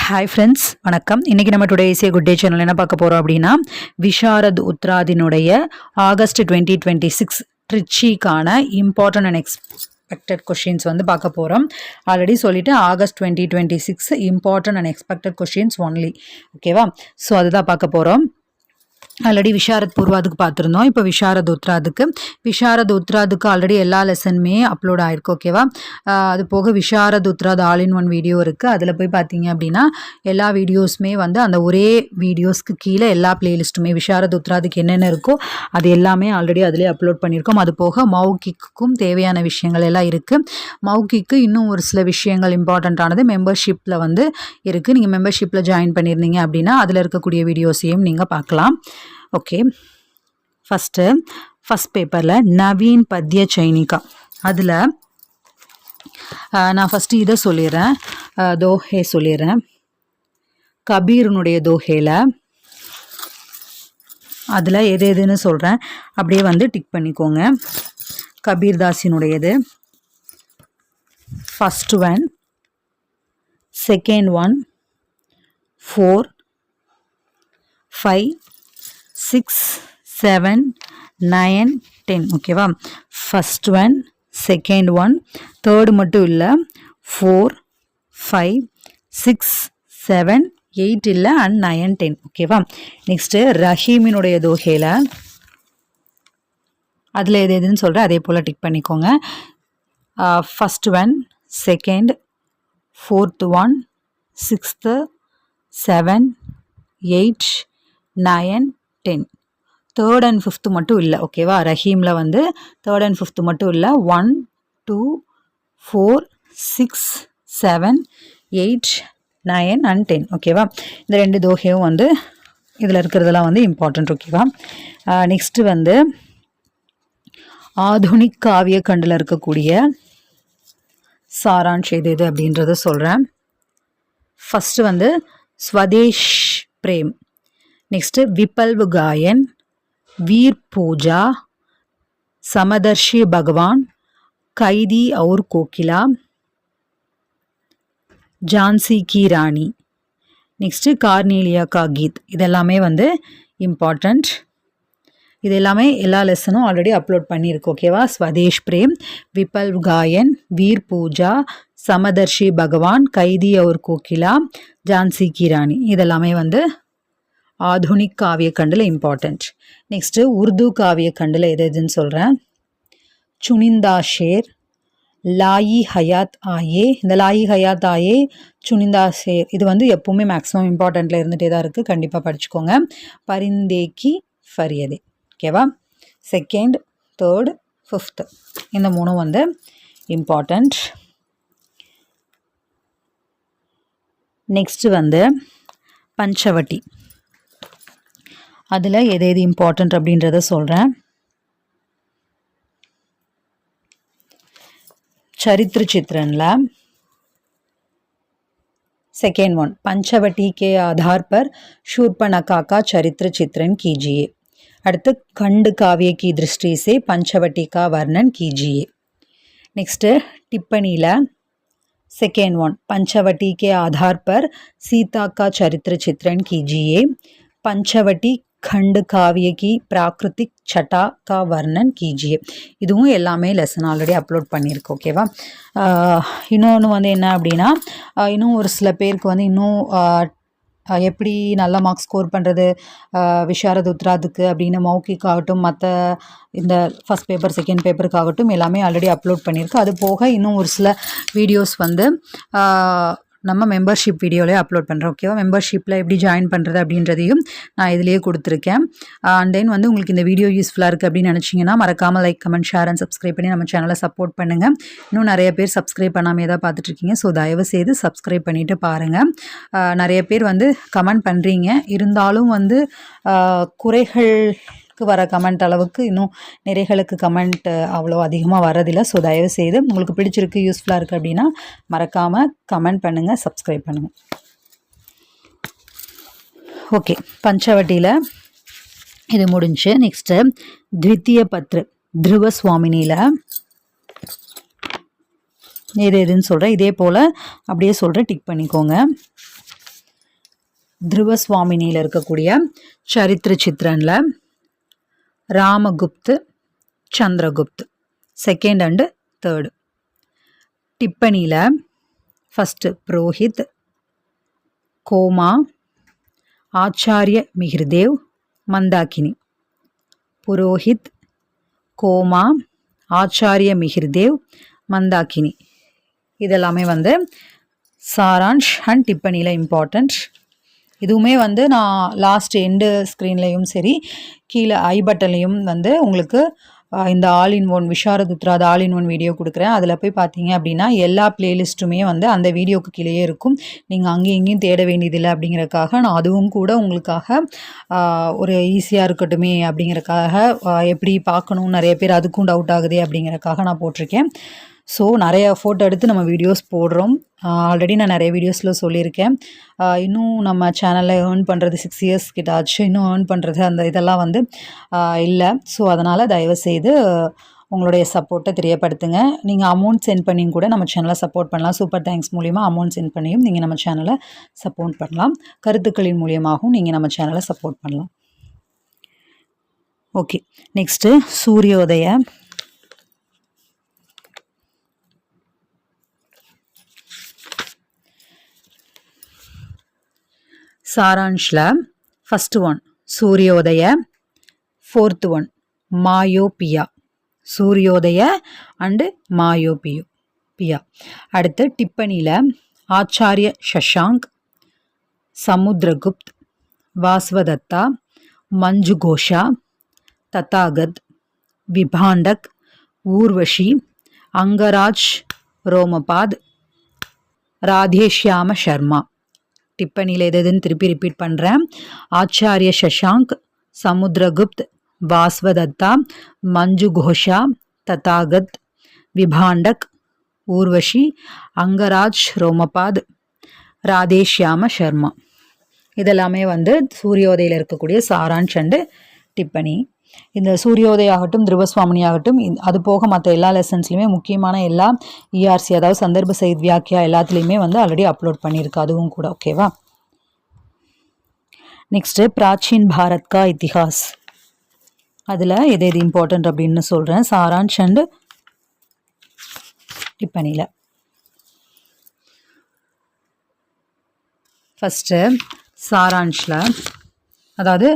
Hi friends, வணக்கம். இன்றைக்கி நம்ம today is a good day channel என்ன பார்க்க போகிறோம் அப்படின்னா, விஷாரத் உத்ராதினுடைய ஆகஸ்ட் 2026 ட்ரிச்சிக்கான இம்பார்ட்டன்ட் அண்ட் எக்ஸ்பெக்டட் கொஷின்ஸ் வந்து பார்க்க போகிறோம். ஆல்ரெடி சொல்லிவிட்டு August 2026 important and expected questions only. ஓகேவா? ஸோ அதுதான் பார்க்க போகிறோம். ஆல்ரெடி விஷாரத் பூர்வாதுக்கு பார்த்துருந்தோம். இப்போ விஷாரத் உத்ராதுக்கு ஆல்ரெடி எல்லா லெசனுமே அப்லோட் ஆகிருக்கு. ஓகேவா? அது போக Visharad Uttarardh all in one video இருக்குது. அதில் போய் பார்த்தீங்க அப்படின்னா எல்லா வீடியோஸுமே வந்து அந்த ஒரே வீடியோஸ்க்கு கீழே எல்லா பிளேலிஸ்ட்டுமே விஷாரத் உத்ராதுக்கு என்னென்ன இருக்கோ அது எல்லாமே ஆல்ரெடி அதிலே அப்லோட் பண்ணியிருக்கோம். அது போக மௌகிக்கும் தேவையான விஷயங்கள் எல்லாம் இருக்குது. மௌகிக்கு இன்னும் ஒரு சில விஷயங்கள் இம்பார்ட்டண்ட்டானது மெம்பர்ஷிப்பில் வந்து இருக்குது. நீங்கள் மெம்பர்ஷிப்பில் ஜாயின் பண்ணியிருந்தீங்க அப்படின்னா அதில் இருக்கக்கூடிய வீடியோஸையும் நீங்கள் பார்க்கலாம். ஓகே, ஃபஸ்ட் பேப்பரில் நவீன் பத்ய சைனிகா, அதில் நான் ஃபஸ்ட்டு இதை சொல்லிடுறேன், தோஹே சொல்லிடுறேன். கபீரனுடைய தோஹேல அதில் எது எதுன்னு சொல்கிறேன், அப்படியே வந்து டிக் பண்ணிக்கோங்க. கபீர்தாஸினுடையது ஃபஸ்ட் ஒன், செகண்ட் ஒன், 4, 5, 6, 7, 9, 10. ஓகேவா? First one, second one, third மட்டும் இல்லை, 4, 5, 6, 7, 8 இல்லை, அண்ட் 9, 10. ஓகேவா? நெக்ஸ்ட்டு ரஹீமினுடைய தோஹேல அதில் எது எதுன்னு சொல்கிறேன், அதே போல் டிக் பண்ணிக்கோங்க. First one, second, fourth one, 6th, 7, 8, 9, 10. Third and fifth மட்டும் இல்லை. ஓகேவா? ரஹீமில் வந்து தேர்ட் அண்ட் ஃபிஃப்த்து மட்டும் இல்லை, 1, 2, 4, 6, 7, 8, 9 அண்ட் 10. ஓகேவா? இந்த ரெண்டு தோஹையும் வந்து இதில் இருக்கிறதெல்லாம் வந்து இம்பார்ட்டண்ட். ஓகேவா? நெக்ஸ்ட்டு வந்து ஆதுனிக் காவிய கண்டில் இருக்கக்கூடிய சாரான்ஷ் எது அப்படின்றத சொல்கிறேன். ஃபஸ்ட்டு வந்து ஸ்வதேஷ் பிரேம், நெக்ஸ்ட்டு விபல்வ் காயன், வீர் பூஜா, சமதர்ஷி பகவான், கைதி और கோகிலா, ஜான்சி கி ராணி, நெக்ஸ்ட்டு கார்னேலியா கா கீத். இதெல்லாமே வந்து இம்பார்ட்டண்ட். இது எல்லாமே எல்லா லெசனும் ஆல்ரெடி அப்லோட் பண்ணியிருக்கு. ஓகேவா? ஸ்வதேஷ் பிரேம், விபல்வ் காயன், வீர் பூஜா, சமதர்ஷி பகவான், கைதி और கோகிலா, ஜான்சி கி ராணி இதெல்லாமே வந்து ஆதுனிக் காவிய கண்டில் இம்பார்ட்டண்ட். நெக்ஸ்ட்டு உருது காவிய கண்டில் எது எதுன்னு சொல்கிறேன். சுனிந்தா ஷேர், லாயி ஹயாத் ஆயே. இந்த லாயி ஹயாத் ஆயே, சுனிந்தா ஷேர் இது வந்து எப்போவுமே மேக்ஸிமம் இம்பார்ட்டண்ட்டில் இருந்துகிட்டே தான் இருக்குது. கண்டிப்பாக படிச்சுக்கோங்க. பரிந்தேக்கி ஃபரியதே. ஓகேவா? செகண்ட், தேர்ட், ஃபிஃப்த்து இந்த மூணும் வந்து இம்பார்ட்டண்ட். நெக்ஸ்ட்டு வந்து பஞ்சவட்டி, அதில் எது எது இம்பார்ட்டண்ட் அப்படின்றத சொல்கிறேன். சரித்திர चित्रणला सेकेंड वन, पंचवटी के आधार पर शूर्पणखा का चरित्र चित्रण कीजिए. அடுத்து खंड काव्य की दृष्टि से पंचवटी का वर्णन कीजिए. नेक्स्ट टिप्पणीला सेकेंड वन, पंचवटी के आधार पर सीता का चरित्र चित्रण कीजिए. पंचवटी खंड काव्य की प्राकृतिक छटा का वर्णन कीजिए. இதுவும் எல்லாமே லெசன் ஆல்ரெடி அப்லோட் பண்ணியிருக்கு. ஓகேவா? இன்னொன்று வந்து என்ன அப்படின்னா, இன்னும் ஒரு சில பேருக்கு வந்து இன்னும் எப்படி நல்ல மார்க்ஸ் ஸ்கோர் பண்ணுறது விஷாரத் உத்ராதுக்கு அப்படின்னு மௌகிக்காகட்டும் மற்ற இந்த ஃபஸ்ட் பேப்பர் செகண்ட் பேப்பருக்காகட்டும் எல்லாமே ஆல்ரெடி அப்லோட் பண்ணியிருக்கு. அது போக இன்னும் ஒரு சில வீடியோஸ் வந்து நம்ம மெம்பர்ஷிப் வீடியோவிலே அப்லோட் பண்ணுறோம். ஓகேவா? மெம்பர்ஷிப்பில் எப்படி ஜாயின் பண்ணுறது அப்படின்றதையும் நான் இதிலேயே கொடுத்துருக்கேன். அண்ட் தென் வந்து உங்களுக்கு இந்த வீடியோ யூஸ்ஃபுல்லாக இருக்குது அப்படின்னு நினச்சிங்கன்னா மறக்காமல் like, comment, share and subscribe பண்ணி நம்ம சேனலை சப்போர்ட் பண்ணுங்கள். இன்னும் நிறைய பேர் சப்ஸ்கிரைப் பண்ணாமல் தான் பார்த்துட்ருக்கீங்க. ஸோ தயவு செய்து சப்ஸ்கிரைப் பண்ணிவிட்டு பாருங்கள். நிறைய பேர் வந்து கமெண்ட் பண்ணுறீங்க, இருந்தாலும் வந்து குறைகள் வர கமெண்ட் அளவுக்கு இன்னும் நிறைகளுக்கு கமெண்ட் அவ்வளோ அதிகமாக வரதில்லை. ஸோ தயவு செய்து உங்களுக்கு பிடிச்சிருக்கு, யூஸ்ஃபுல்லாக இருக்குது அப்படின்னா மறக்காமல் கமெண்ட் பண்ணுங்கள், சப்ஸ்கிரைப் பண்ணுங்கள். ஓகே, பஞ்சவட்டியில் இது முடிஞ்சு. நெக்ஸ்ட்டு த்வித்திய பத்ரு த்ருவ சுவாமினியில் எது எதுன்னு சொல்கிறேன். இதே போல் அப்படியே சொல்கிறேன், டிக் பண்ணிக்கோங்க. திருவசுவாமினியில் இருக்கக்கூடிய சரித்திர சித்ரனில் Ramgupt, Chandragupt second and third. டிப்பனியில் ஃபஸ்ட்டு புரோஹித், கோமா, ஆச்சாரிய மிஹிர்தேவ், மந்தாகினி. புரோஹித், கோமா, ஆச்சாரிய மிஹிர்தேவ், மந்தாகினி இதெல்லாமே சாரான்ஷ் அண்ட் டிப்பனியில் இம்பார்ட்டண்ட். இதுவுமே நான் லாஸ்ட் எண்டு ஸ்க்ரீன்லேயும் சரி கீழே ஐ பட்டன்லேயும் உங்களுக்கு இந்த ஆல் இன் ஒன் விஷாரதுத்ராத ஆல் இன் ஒன் வீடியோ கொடுக்குறேன். அதில் போய் பார்த்தீங்க அப்படின்னா எல்லா பிளேலிஸ்ட்டுமே அந்த வீடியோக்கு கீழேயே இருக்கும். நீங்கள் அங்கேயும் இங்கேயும் தேட வேண்டியதில்லை அப்படிங்கிறக்காக நான் அதுவும் கூட உங்களுக்காக ஒரு ஈஸியாக இருக்கட்டுமே அப்படிங்கிறக்காக எப்படி பார்க்கணும் நிறைய பேர் அதுக்கும் டவுட் ஆகுதே அப்படிங்கிறக்காக நான் போட்டிருக்கேன். ஸோ நிறைய ஃபோட்டோ எடுத்து நம்ம வீடியோஸ் போடுறோம். ஆல்ரெடி நான் நிறைய வீடியோஸில் சொல்லியிருக்கேன். இன்னும் நம்ம சேனலில் ஏர்ன் பண்ணுறது 6 இயர்ஸ் கிட்ட ஆச்சு. இன்னும் ஏர்ன் பண்ணுறது அந்த இதெல்லாம் இல்லை. ஸோ அதனால் தயவுசெய்து உங்களுடைய சப்போர்ட்டை தெரியப்படுத்துங்க. நீங்கள் அமௌண்ட் சென்ட் பண்ணியும் கூட நம்ம சேனலை சப்போர்ட் பண்ணலாம். சூப்பர் தேங்க்ஸ் மூலிமா அமௌண்ட் சென்ட் பண்ணியும் நீங்கள் நம்ம சேனலை சப்போர்ட் பண்ணலாம். கருத்துக்களின் மூலியமாகவும் நீங்கள் நம்ம சேனலை சப்போர்ட் பண்ணலாம். Okay, next Suryodaya. சாரான்ஷில் first one Suryodaya, fourth one myopia. Suryodaya and myopia. அடுத்து டிப்பனியில் ஆச்சாரிய சஷாங்க், சமுத்திரகுப்த், வாஸ்வதத்தா, மஞ்சுகோஷா, ததாகத், விபாண்டக், ஊர்வஷி, அங்கராஜ் ரோமபாத், ராதேஷ்யாம சர்மா. டிப்பனியில் எதுன்னு திருப்பி ரிப்பீட் பண்ணுறேன். ஆச்சாரிய சஷாங்க், சமுத்திரகுப்த், வாஸ்வதத்தா, மஞ்சுகோஷா, ததாகத், விபாண்டக், ஊர்வஷி, அங்கராஜ் ரோமபாத், ராதேஷ்யாம சர்மா. இதெல்லாமே சூரியோதயில் இருக்கக்கூடிய சாரான்ஷ் அண்டு டிப்பனி. இந்த சூரியோதய ஆகட்டும் திருவசுவாமினி ஆகட்டும் அது போக மற்ற எல்லா லெசன்ஸ்லையுமே முக்கியமான எல்லா இஆர்சி அதாவது சந்தர்ப்ப சைத் வியாக்கியா எல்லாத்துலேயுமே ஆல்ரெடி அப்லோட் பண்ணியிருக்கு. அதுவும் கூட ஓகேவா. நெக்ஸ்ட்டு பிராச்சீன் பாரத் கா இத்திஹாஸ். அதில் எது எது இம்பார்ட்டன்ட் அப்படின்னு சொல்கிறேன். சாரான்ஷ் அண்டு டிப்பனியில் ஃபஸ்ட்டு சாரான்ஷில் அதாவது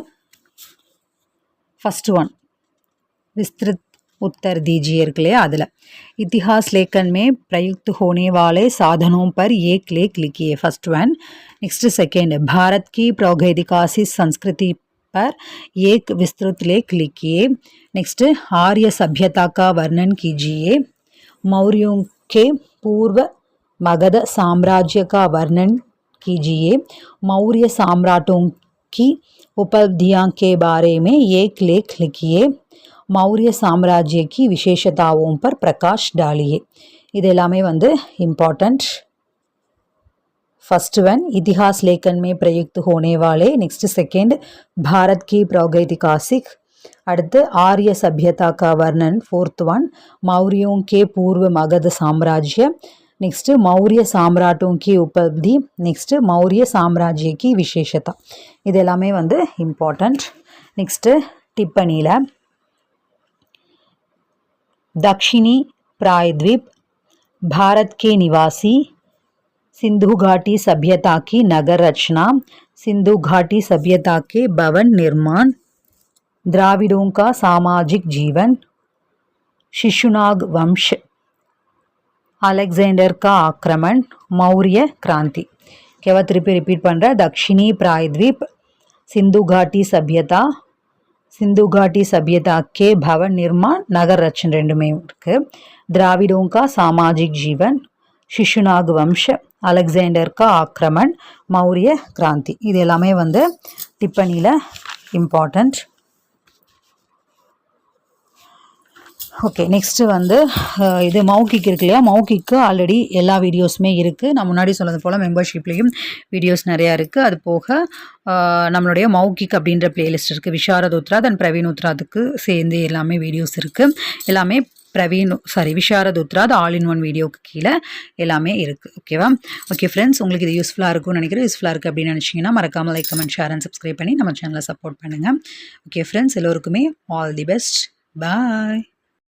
फर्स्ट वन विस्तृत उत्तर दीजिए इருக்கு இல்லையா அதில் इतिहास लेखन में प्रयुक्त होने वाले साधनों पर एक लेख लिखिए. First one. Next second Bharat की प्रागैतिहासिक संस्कृति पर एक विस्तृत लेख लिखिए. नेक्स्ट आर्य सभ्यता का वर्णन कीजिए. मौर्यों के पूर्व मगध साम्राज्य का वर्णन कीजिए. मौर्य सम्राटों की उपलब्धियों के बारे में एक लेख लिखिए. मौर्य साम्राज्य की विशेषताओं पर प्रकाश डालिए. இதெல்லாமே इम्पॉर्टेंट. फर्स्ट वन इतिहास लेखन में प्रयुक्त होने वाले. नेक्स्ट सेकेंड भारत की प्रागैतिहासिक. அடுத்து आर्य सभ्यता का वर्णन. फोर्थ वन मौर्यों के पूर्व मगध साम्राज्य. नेक्स्ट मौर्य सम्राटों की उपलब्धि. नेक्स्ट मौर्य साम्राज्य की विशेषता. இதெல்லாமே इम्पॉर्टेंट. नेक्स्ट टिप्पणीला दक्षिणी प्रायद्वीप भारत के निवासी सिंधु घाटी सभ्यता की नगर रचना. सिंधु घाटी सभ्यता के भवन निर्माण. द्राविडों का सामाजिक जीवन. शिशुनाग वंश. अलेक्जेंडर का आक्रमण. मौर्य क्रांति. केवल திருப்பி ரிப்பீட் பண்ணுற. दक्षिणी प्रायद्वीप सिंधु घाटी सभ्यता. सिंधु घाटी सभ्यता के भवन निर्माण नगर रचन ரெண்டுமே இருக்கு. द्राविडों का सामाजिक जीवन. शिशुनाग वंश. अलेक्जेंडर का आक्रमण. मौर्य क्रांति. இது எல்லாமே டிப்பனியில் இம்பார்ட்டண்ட். ஓகே, நெக்ஸ்ட்டு இது மௌகிக் இருக்கு இல்லையா. மௌகிக்கு ஆல்ரெடி எல்லா வீடியோஸுமே இருக்குது. நான் முன்னாடி சொன்னது போல் மெம்பர்ஷிப்லேயும் வீடியோஸ் நிறையா இருக்குது. அது போக நம்மளுடைய மௌகிக் அப்படின்ற பிளேலிஸ்ட் இருக்குது. விஷாரத் உத்ராத் அண்ட் பிரவீன் உத்ராத்துக்கு சேர்ந்து எல்லாமே வீடியோஸ் இருக்குது. எல்லாமே Visharad Uttarardh all in one வீடியோக்கு கீழே எல்லாமே இருக்குது. ஓகேவா? ஓகே ஃப்ரெண்ட்ஸ், உங்களுக்கு இது யூஸ்ஃபுல்லாக இருக்கும்னு நினைக்கிறேன். யூஸ்ஃபுல்லாக இருக்குது அப்படின்னு நினச்சிங்கன்னா மறக்காமல் like, comment, share and subscribe பண்ணி நம்ம சேனலை சப்போர்ட் பண்ணுங்கள். ஓகே ஃப்ரெண்ட்ஸ், எல்லோருக்குமே ஆல் தி பெஸ்ட். பாய்.